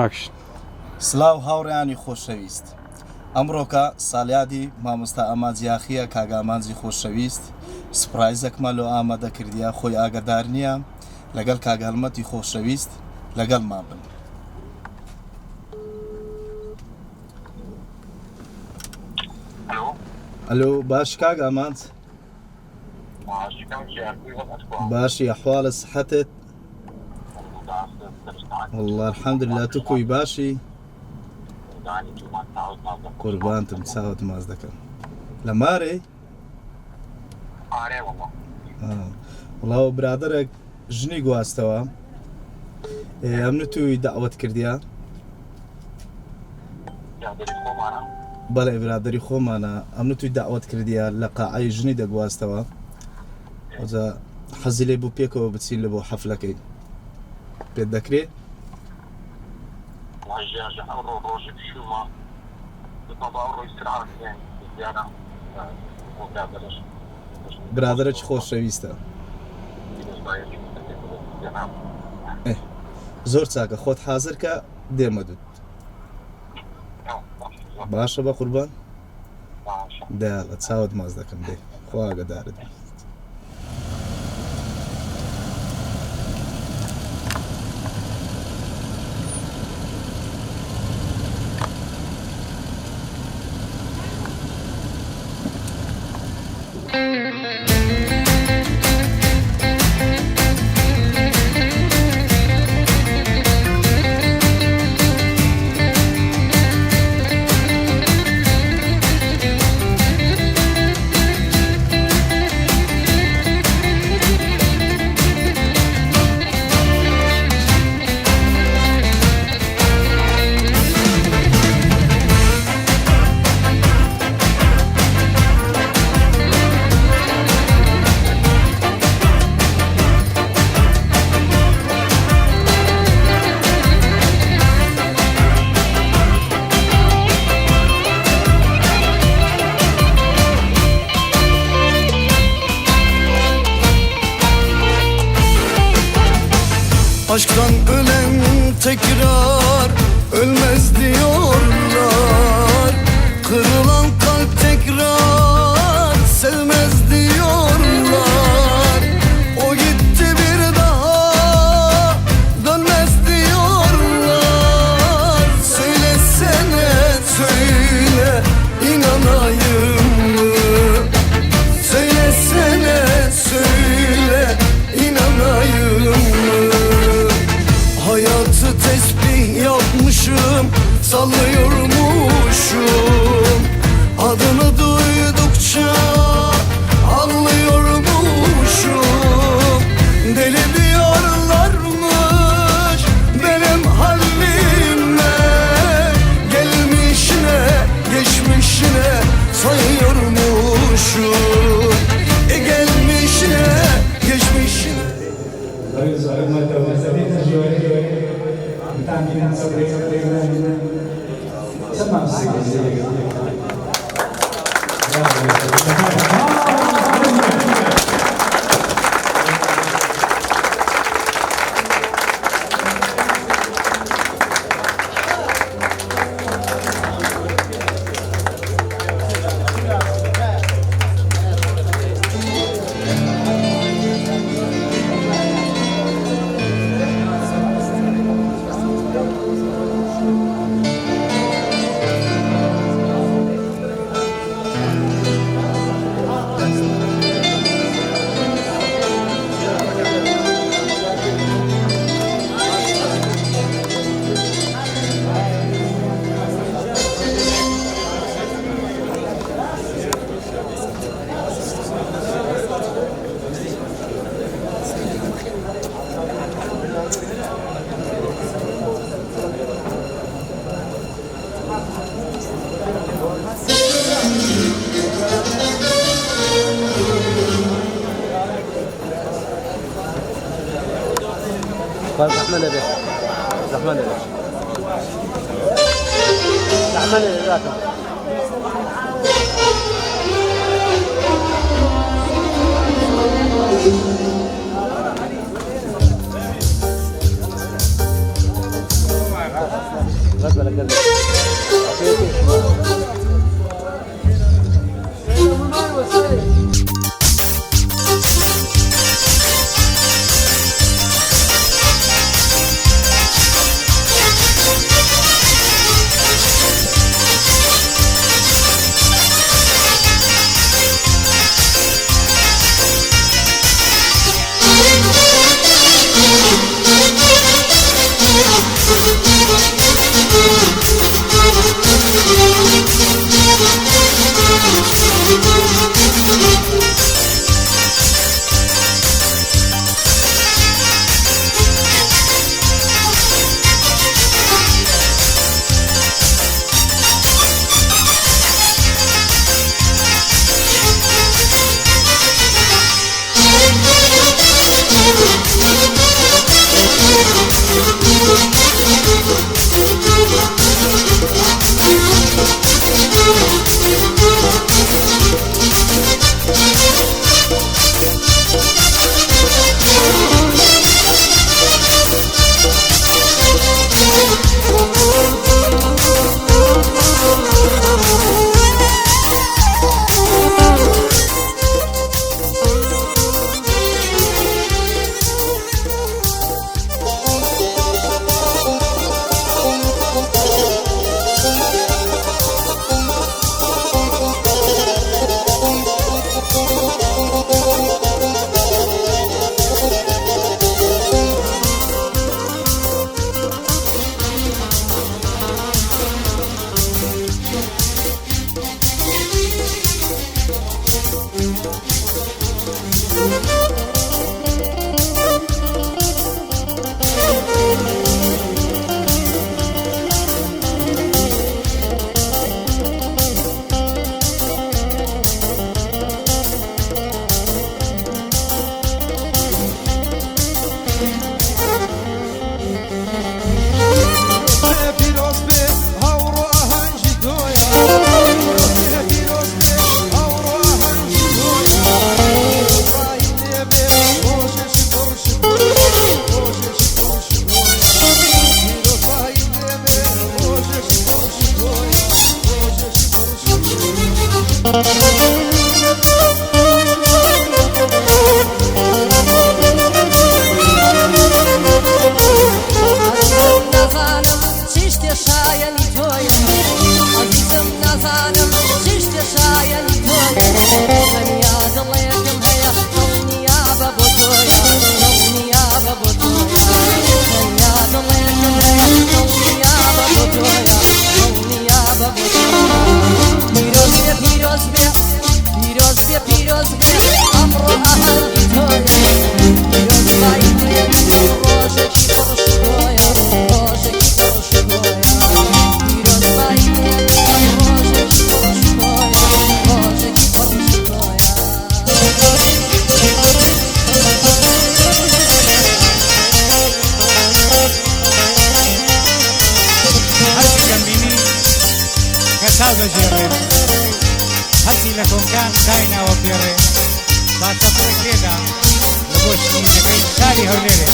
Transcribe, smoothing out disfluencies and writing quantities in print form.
Action. سلااو هاوڕێیانی خۆشەویست. ئەمڕۆکە ساڵیادی مامۆستا ئامانجیاخیە کاگامانجی خۆشەویست سپرایزێکمە لۆ ئامادە کردیە خۆی ئاگدار نییە لەگەڵ کاگەڵمەتی خۆشەویست لەگەڵ ما بن. ئەلۆ باش کاگامانج باشی ئەحواڵە سحەتت والله الحەمدوللا تو کوی باشی قوربانتم چاوت ماز دەکەم لە مارێ وڵاو برادەرێک ژنی گواستەوە ئەم نتووی داوەت کردیا بەڵێ برادری خۆمانە ئەم نتووی داوەت کردیا لە قاعەی ژنی دەگواستەوە ئەوجا حەزی لێ بوو پێکەوە بچین لە بۆ حەفلەکەی پێت دەکرێت برادرە چ خۆشەویستە زۆر چاکە خۆت حازر کە دێمە دوت باشە بە قوربان دەیاڵە چاوت ماز دەکەم دێ خوا ئاگادارت Aşktan ölen tekrar ölmez diyorlar. Kırılan kalp tekrar sevmez diyorlar. O gitti bir daha dönmez diyorlar. Söylesene söyle inanayım mı? Söylesene söyle inanayım mı? Hayatı tesbih yapmışım, sallıyormuşum. Adını duydukça anlıyormuşum. Deli diyorlarmış benim halime. Gelmişine geçmişine sayıyormuşum. Gelmişine geçmişine. زحمة لبي زحمة لبي زحمة لبي ذاك غزة لك هەرچی لە کۆنکان دایناوە پێڕێ باشەفرە کرێدا لە بۆ شینەکەی شاری هەولێرێ